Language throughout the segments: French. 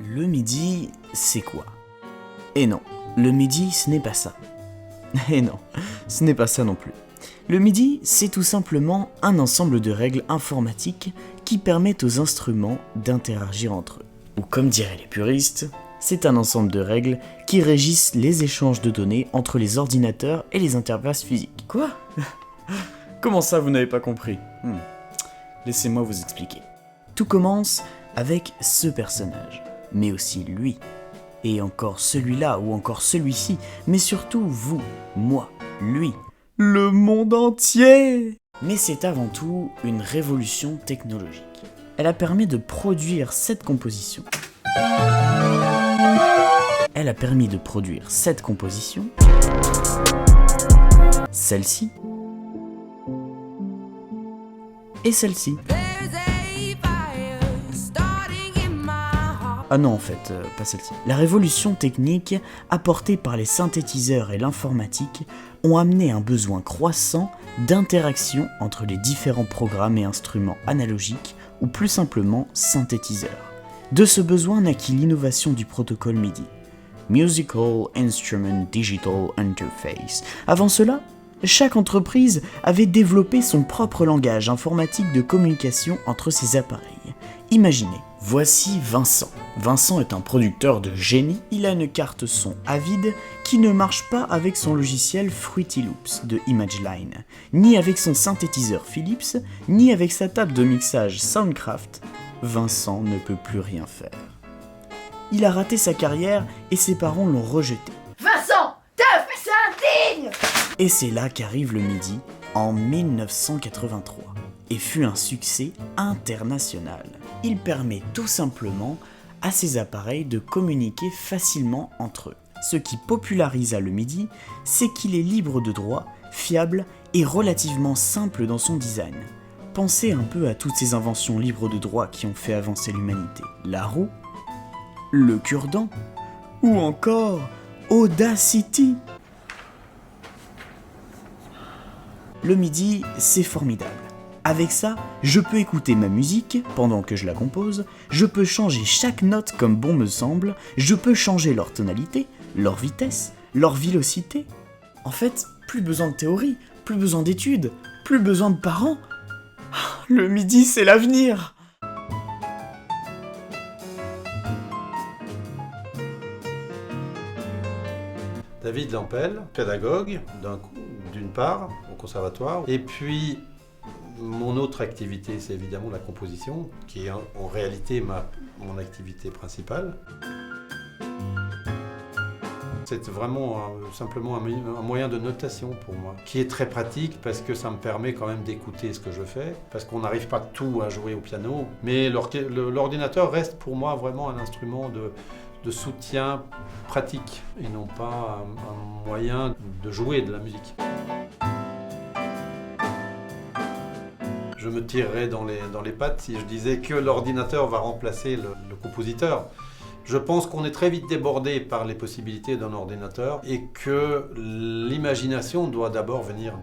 Le MIDI, c'est quoi? Et non, le MIDI, ce n'est pas ça. Et non, ce n'est pas ça non plus. Le MIDI, c'est tout simplement un ensemble de règles informatiques qui permettent aux instruments d'interagir entre eux. Ou comme diraient les puristes, c'est un ensemble de règles qui régissent les échanges de données entre les ordinateurs et les interfaces physiques. Quoi? Comment ça, vous n'avez pas compris? Laissez-moi vous expliquer. Tout commence avec ce personnage, mais aussi lui, et encore celui-là ou encore celui-ci, mais surtout vous, moi, lui, le monde entier. Mais c'est avant tout une révolution technologique. Elle a permis de produire cette composition. Celle-ci, et celle-ci. Ah non, en fait, pas celle-ci. La révolution technique apportée par les synthétiseurs et l'informatique ont amené un besoin croissant d'interaction entre les différents programmes et instruments analogiques ou plus simplement synthétiseurs. De ce besoin naquit l'innovation du protocole MIDI, Musical Instrument Digital Interface. Avant cela, chaque entreprise avait développé son propre langage informatique de communication entre ses appareils. Imaginez, voici Vincent. Vincent est un producteur de génie, il a une carte son Avid qui ne marche pas avec son logiciel Fruity Loops de Imageline, ni avec son synthétiseur Philips, ni avec sa table de mixage Soundcraft. Vincent ne peut plus rien faire. Il a raté sa carrière et ses parents l'ont rejeté. Vincent, t'as fait ça indigne! Et c'est là qu'arrive le MIDI en 1983 et fut un succès international. Il permet tout simplement à ces appareils de communiquer facilement entre eux. Ce qui popularisa le MIDI, c'est qu'il est libre de droit, fiable et relativement simple dans son design. Pensez un peu à toutes ces inventions libres de droit qui ont fait avancer l'humanité. La roue, le cure-dent, ou encore Audacity. Le MIDI, c'est formidable. Avec ça, je peux écouter ma musique pendant que je la compose, je peux changer chaque note comme bon me semble, je peux changer leur tonalité, leur vitesse, leur vélocité. En fait, plus besoin de théorie, plus besoin d'études, plus besoin de parents. Le MIDI, c'est l'avenir! David Lampel, pédagogue d'une part au conservatoire, et puis mon autre activité c'est évidemment la composition, qui est en réalité mon activité principale. C'est vraiment simplement un moyen de notation pour moi, qui est très pratique parce que ça me permet quand même d'écouter ce que je fais, parce qu'on n'arrive pas tout à jouer au piano, mais l'ordinateur reste pour moi vraiment un instrument de soutien pratique et non pas un moyen de jouer de la musique. Je me tirerais dans les pattes si je disais que l'ordinateur va remplacer le compositeur. Je pense qu'on est très vite débordé par les possibilités d'un ordinateur et que l'imagination doit d'abord venir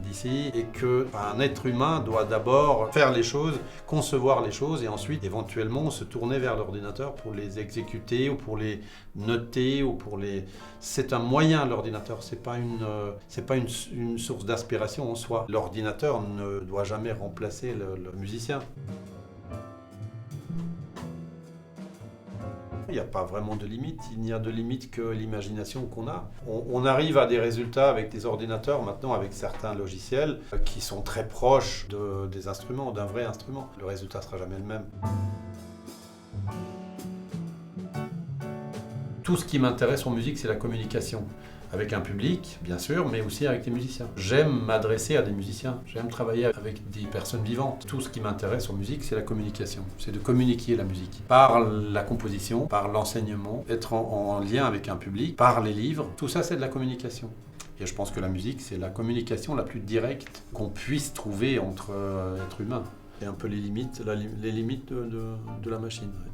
d'ici, et qu'un être humain doit d'abord faire les choses, concevoir les choses et ensuite éventuellement se tourner vers l'ordinateur pour les exécuter ou pour les noter ou pour les... C'est un moyen, l'ordinateur, c'est pas une source d'aspiration en soi. L'ordinateur ne doit jamais remplacer le musicien. Il n'y a pas vraiment de limite, il n'y a de limite que l'imagination qu'on a. On arrive à des résultats avec des ordinateurs maintenant, avec certains logiciels qui sont très proches des instruments, d'un vrai instrument. Le résultat ne sera jamais le même. Tout ce qui m'intéresse en musique, c'est la communication. Avec un public, bien sûr, mais aussi avec des musiciens. J'aime m'adresser à des musiciens, j'aime travailler avec des personnes vivantes. Tout ce qui m'intéresse en musique, c'est la communication. C'est de communiquer la musique. Par la composition, par l'enseignement, être en lien avec un public, par les livres. Tout ça, c'est de la communication. Et je pense que la musique, c'est la communication la plus directe qu'on puisse trouver entre êtres humains. C'est un peu les limites de la machine. Ouais.